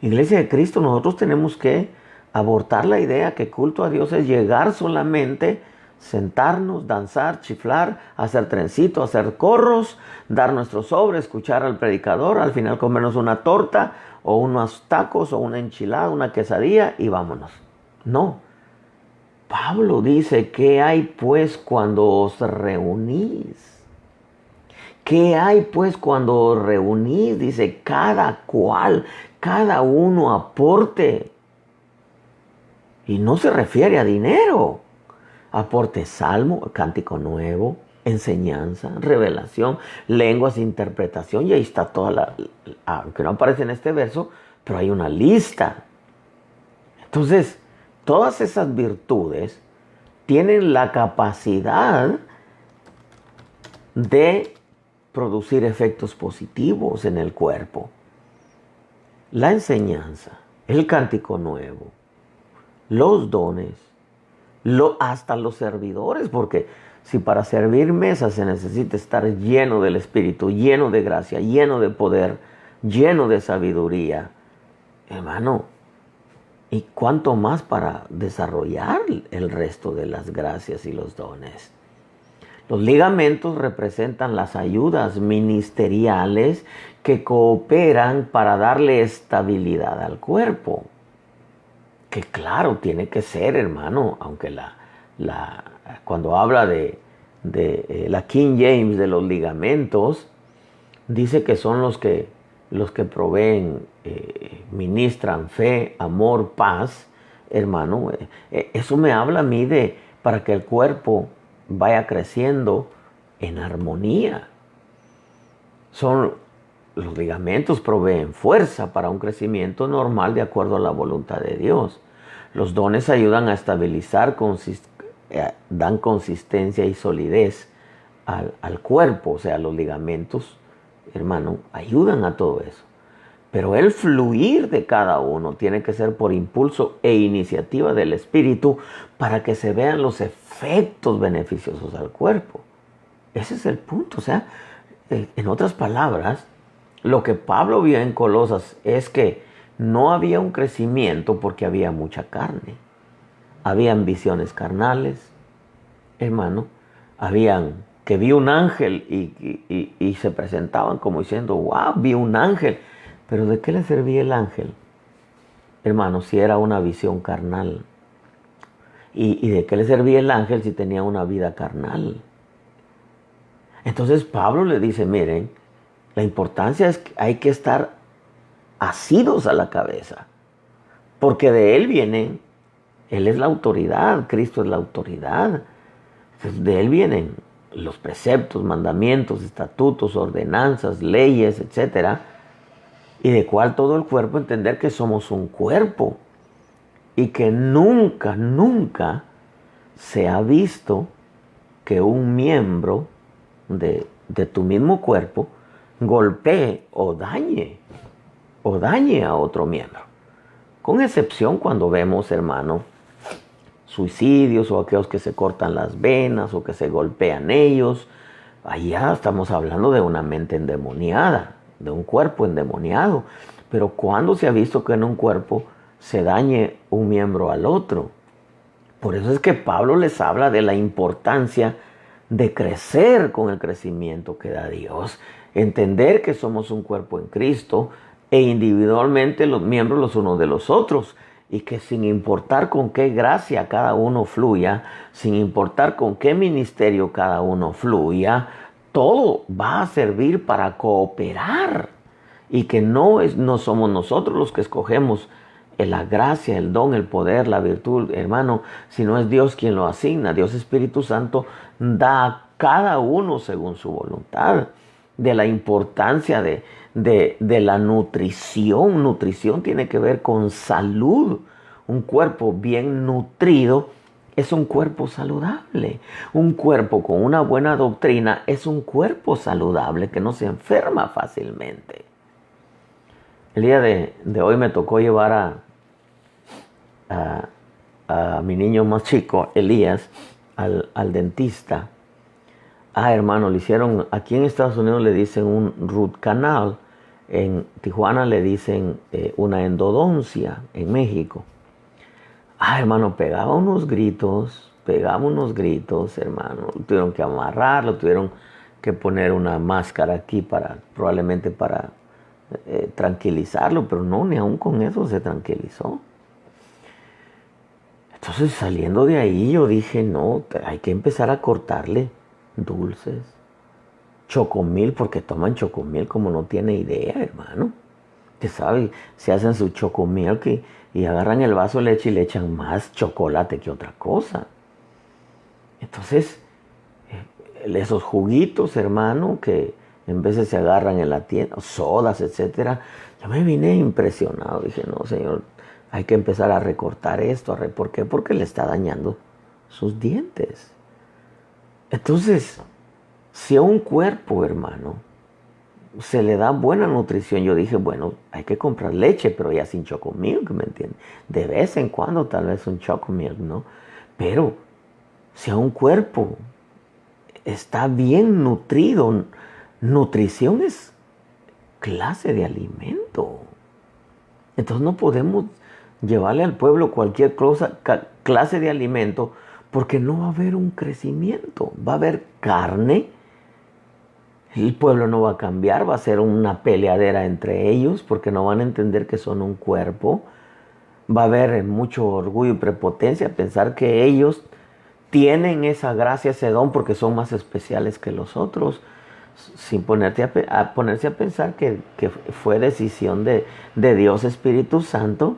Iglesia de Cristo, nosotros tenemos que abortar la idea que culto a Dios es llegar solamente, sentarnos, danzar, chiflar, hacer trencito, hacer corros, dar nuestro sobre, escuchar al predicador, al final comernos una torta o unos tacos o una enchilada, una quesadilla y vámonos. No. Pablo dice, ¿qué hay pues cuando os reunís? ¿Qué hay pues cuando os reunís? Dice, cada cual, cada uno aporte. Y no se refiere a dinero. Aporte salmo, cántico nuevo, enseñanza, revelación, lenguas, interpretación, y ahí está toda aunque no aparece en este verso, pero hay una lista. Entonces, todas esas virtudes tienen la capacidad de producir efectos positivos en el cuerpo. La enseñanza, el cántico nuevo, los dones, hasta los servidores, porque si para servir mesas se necesita estar lleno del Espíritu, lleno de gracia, lleno de poder, lleno de sabiduría, hermano, ¿y cuánto más para desarrollar el resto de las gracias y los dones? Los ligamentos representan las ayudas ministeriales que cooperan para darle estabilidad al cuerpo. Que claro, tiene que ser, hermano, aunque cuando habla de la King James de los ligamentos, dice que son los que proveen, ministran fe, amor, paz, hermano. Eso me habla a mí para que el cuerpo vaya creciendo en armonía. Los ligamentos proveen fuerza para un crecimiento normal de acuerdo a la voluntad de Dios. Los dones ayudan a estabilizar, dan consistencia y solidez al cuerpo. O sea, los ligamentos, hermano, ayudan a todo eso. Pero el fluir de cada uno tiene que ser por impulso e iniciativa del Espíritu para que se vean los efectos beneficiosos al cuerpo. Ese es el punto. O sea, en otras palabras, lo que Pablo vio en Colosas es que no había un crecimiento porque había mucha carne. Habían visiones carnales, hermano. Que vi un ángel y se presentaban como diciendo, wow, vi un ángel. Pero ¿de qué le servía el ángel? Hermano, si era una visión carnal. ¿Y de qué le servía el ángel si tenía una vida carnal? Entonces Pablo le dice, miren, la importancia es que hay que estar asidos a la cabeza. Porque de él vienen, él es la autoridad, Cristo es la autoridad. Entonces, de él vienen los preceptos, mandamientos, estatutos, ordenanzas, leyes, etcétera. Y de cual todo el cuerpo entender que somos un cuerpo y que nunca, nunca se ha visto que un miembro de tu mismo cuerpo golpee o dañe a otro miembro. Con excepción cuando vemos, hermano, suicidios o aquellos que se cortan las venas o que se golpean ellos. Allá estamos hablando de una mente endemoniada, de un cuerpo endemoniado. Pero ¿cuándo se ha visto que en un cuerpo se dañe un miembro al otro? Por eso es que Pablo les habla de la importancia de crecer con el crecimiento que da Dios. Entender que somos un cuerpo en Cristo e individualmente los miembros los unos de los otros. Y que sin importar con qué gracia cada uno fluya, sin importar con qué ministerio cada uno fluya, todo va a servir para cooperar. Y que no somos nosotros los que escogemos la gracia, el don, el poder, la virtud, hermano, sino es Dios quien lo asigna. Dios Espíritu Santo da a cada uno según su voluntad. De la importancia de la nutrición. Nutrición tiene que ver con salud. Un cuerpo bien nutrido es un cuerpo saludable. Un cuerpo con una buena doctrina es un cuerpo saludable que no se enferma fácilmente. El día de hoy me tocó llevar a mi niño más chico, Elías, al dentista. Hermano, le hicieron, aquí en Estados Unidos le dicen un root canal, en Tijuana le dicen una endodoncia, en México. Hermano, pegaba unos gritos, hermano. Lo tuvieron que amarrar, lo tuvieron que poner una máscara aquí probablemente para tranquilizarlo, pero no, ni aún con eso se tranquilizó. Entonces, saliendo de ahí, yo dije, no, hay que empezar a cortarle dulces, chocomil, porque toman chocomil como no tiene idea, hermano. Usted sabe, se hacen su chocomil y agarran el vaso de leche y le echan más chocolate que otra cosa. Entonces, esos juguitos, hermano, que en veces se agarran en la tienda, sodas, etcétera. Yo me vine impresionado. Dije, no, Señor, hay que empezar a recortar esto. ¿Por qué? Porque le está dañando sus dientes. Entonces, si a un cuerpo, hermano, se le da buena nutrición, yo dije, bueno, hay que comprar leche, pero ya sin chocomilk, ¿me entiendes? De vez en cuando tal vez un chocomilk, ¿no? Pero si a un cuerpo está bien nutrido, nutrición es clase de alimento. Entonces no podemos llevarle al pueblo cualquier clase de alimento porque no va a haber un crecimiento. Va a haber carne. El pueblo no va a cambiar. Va a ser una peleadera entre ellos porque no van a entender que son un cuerpo. Va a haber mucho orgullo y prepotencia. Pensar que ellos tienen esa gracia, ese don porque son más especiales que los otros. Sin ponerse a pensar que fue decisión de Dios Espíritu Santo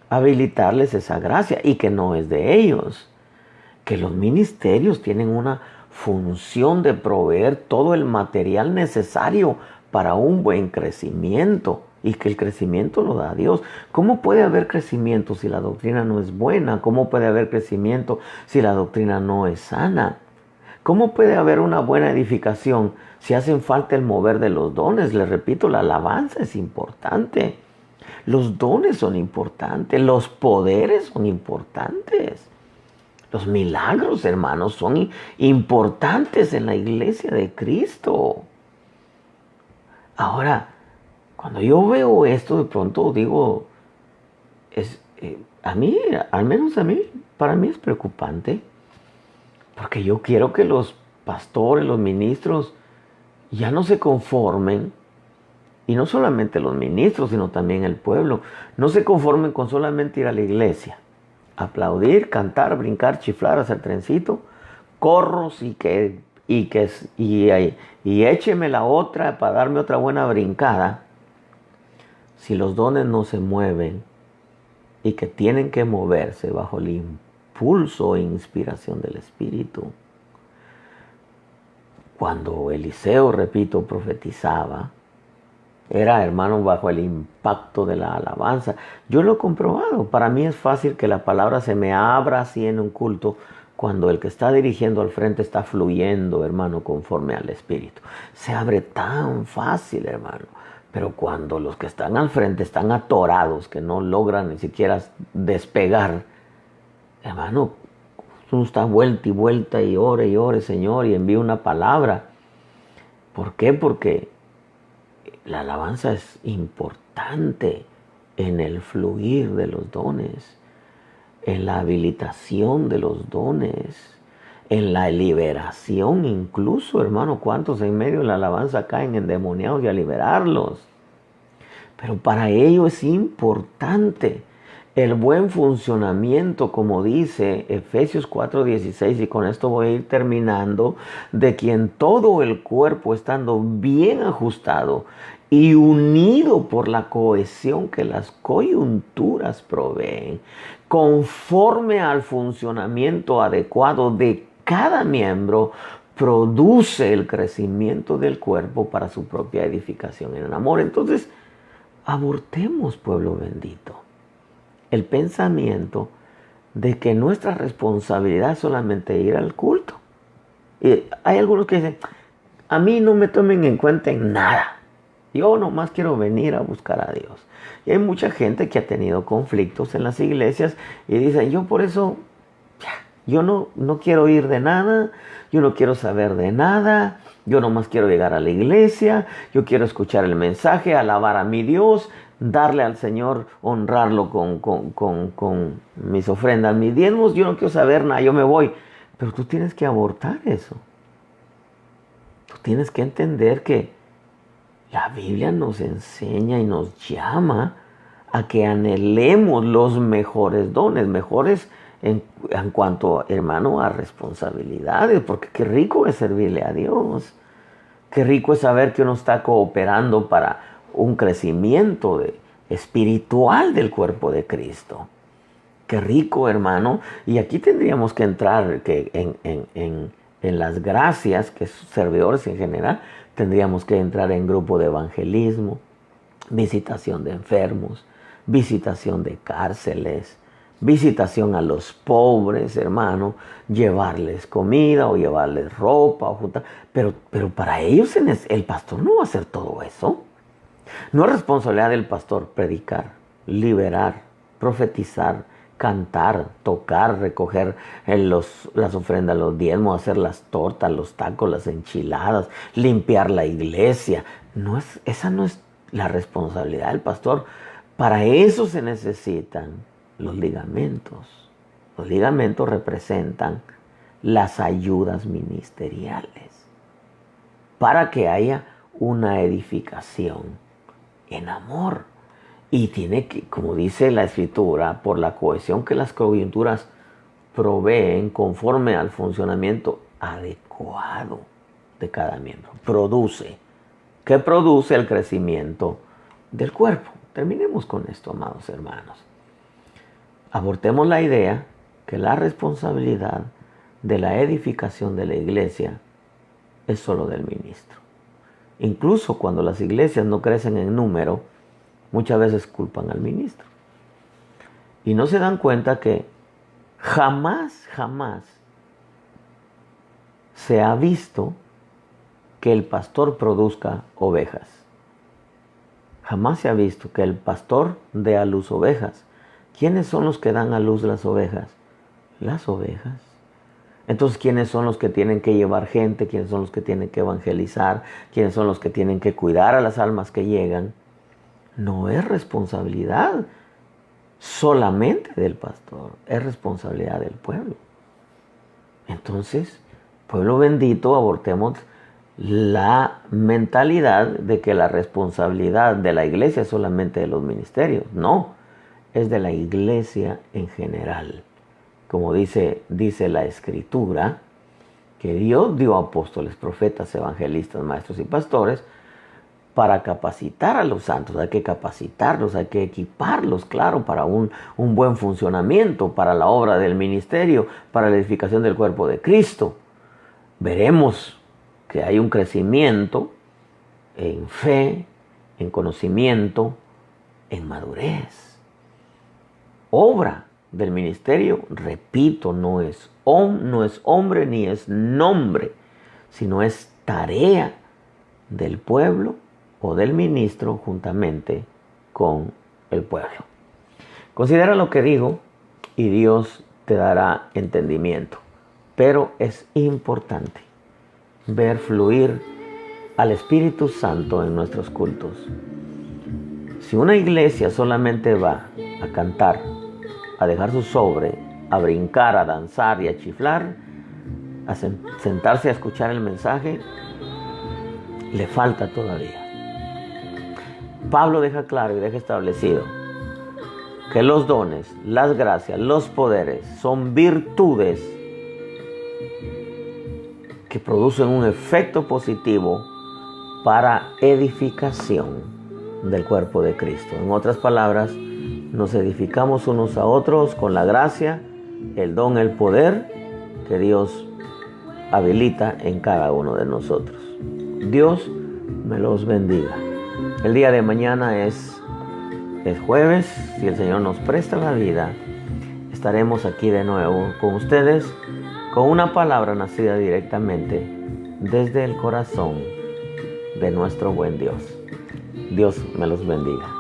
habilitarles esa gracia y que no es de ellos. Que los ministerios tienen una función de proveer todo el material necesario para un buen crecimiento y que el crecimiento lo da Dios. ¿Cómo puede haber crecimiento si la doctrina no es buena? ¿Cómo puede haber crecimiento si la doctrina no es sana? ¿Cómo puede haber una buena edificación si hacen falta el mover de los dones? Les repito, la alabanza es importante. Los dones son importantes. Los poderes son importantes. Los milagros, hermanos, son importantes en la iglesia de Cristo. Ahora, cuando yo veo esto, de pronto digo, a mí, al menos a mí, para mí es preocupante. Porque yo quiero que los pastores, los ministros, ya no se conformen, y no solamente los ministros, sino también el pueblo, no se conformen con solamente ir a la iglesia, aplaudir, cantar, brincar, chiflar, hacer trencito, corros y écheme la otra para darme otra buena brincada. Si los dones no se mueven y que tienen que moverse bajo el impulso e inspiración del Espíritu. Cuando Eliseo, repito, profetizaba, era, hermano, bajo el impacto de la alabanza. Yo lo he comprobado. Para mí es fácil que la palabra se me abra así en un culto cuando el que está dirigiendo al frente está fluyendo, hermano, conforme al Espíritu. Se abre tan fácil, hermano. Pero cuando los que están al frente están atorados, que no logran ni siquiera despegar, hermano, uno está vuelta y ore, Señor, y envíe una palabra. ¿Por qué? Porque la alabanza es importante en el fluir de los dones, en la habilitación de los dones, en la liberación incluso, hermano. ¿Cuántos en medio de la alabanza caen endemoniados y a liberarlos? Pero para ello es importante el buen funcionamiento, como dice Efesios 4:16, y con esto voy a ir terminando, de quien todo el cuerpo, estando bien ajustado y unido por la cohesión que las coyunturas proveen, conforme al funcionamiento adecuado de cada miembro, produce el crecimiento del cuerpo para su propia edificación en el amor. Entonces, abortemos, pueblo bendito, el pensamiento de que nuestra responsabilidad es solamente ir al culto. Y hay algunos que dicen, a mí no me tomen en cuenta en nada. Yo nomás quiero venir a buscar a Dios. Y hay mucha gente que ha tenido conflictos en las iglesias y dicen, yo por eso, yo no quiero ir de nada, yo no quiero saber de nada, yo nomás quiero llegar a la iglesia, yo quiero escuchar el mensaje, alabar a mi Dios, darle al Señor, honrarlo con mis ofrendas, mis diezmos, yo no quiero saber nada, yo me voy. Pero tú tienes que abortar eso. Tú tienes que entender que la Biblia nos enseña y nos llama a que anhelemos los mejores dones, mejores en cuanto, hermano, a responsabilidades, porque qué rico es servirle a Dios. Qué rico es saber que uno está cooperando para un crecimiento espiritual del cuerpo de Cristo. Qué rico, hermano. Y aquí tendríamos que entrar En las gracias, que es servidores en general, tendríamos que entrar en grupo de evangelismo, visitación de enfermos, visitación de cárceles, visitación a los pobres, hermano, llevarles comida o llevarles ropa, pero para ellos el pastor no va a hacer todo eso. No es responsabilidad del pastor predicar, liberar, profetizar, cantar, tocar, recoger las ofrendas, los diezmos, hacer las tortas, los tacos, las enchiladas, limpiar la iglesia. Esa no es la responsabilidad del pastor. Para eso se necesitan los ligamentos. Los ligamentos representan las ayudas ministeriales para que haya una edificación en amor. Y tiene que, como dice la Escritura, por la cohesión que las coyunturas proveen conforme al funcionamiento adecuado de cada miembro. ¿Qué produce el crecimiento del cuerpo? Terminemos con esto, amados hermanos. Abortemos la idea que la responsabilidad de la edificación de la iglesia es solo del ministro. Incluso cuando las iglesias no crecen en número, muchas veces culpan al ministro. Y no se dan cuenta que jamás se ha visto que el pastor produzca ovejas. Jamás se ha visto que el pastor dé a luz ovejas. ¿Quiénes son los que dan a luz las ovejas? Las ovejas. Entonces, ¿quiénes son los que tienen que llevar gente? ¿Quiénes son los que tienen que evangelizar? ¿Quiénes son los que tienen que cuidar a las almas que llegan? No es responsabilidad solamente del pastor, es responsabilidad del pueblo. Entonces, pueblo bendito, abortemos la mentalidad de que la responsabilidad de la iglesia es solamente de los ministerios. No, es de la iglesia en general. Como dice la Escritura, que Dios dio apóstoles, profetas, evangelistas, maestros y pastores para capacitar a los santos. Hay que capacitarlos, hay que equiparlos, claro, para un buen funcionamiento, para la obra del ministerio, para la edificación del cuerpo de Cristo. Veremos que hay un crecimiento en fe, en conocimiento, en madurez. Obra del ministerio, repito, no es hombre ni es nombre, sino es tarea del pueblo o del ministro juntamente con el pueblo. Considera lo que digo y Dios te dará entendimiento. Pero es importante ver fluir al Espíritu Santo en nuestros cultos. Si una iglesia solamente va a cantar, a dejar su sobre, a brincar, a danzar y a chiflar, a sentarse a escuchar el mensaje, le falta todavía. Pablo deja claro y deja establecido que los dones, las gracias, los poderes son virtudes que producen un efecto positivo para edificación del cuerpo de Cristo. En otras palabras, nos edificamos unos a otros con la gracia, el don, el poder que Dios habilita en cada uno de nosotros. Dios me los bendiga. El día de mañana es jueves. Si el Señor nos presta la vida, estaremos aquí de nuevo con ustedes con una palabra nacida directamente desde el corazón de nuestro buen Dios. Dios me los bendiga.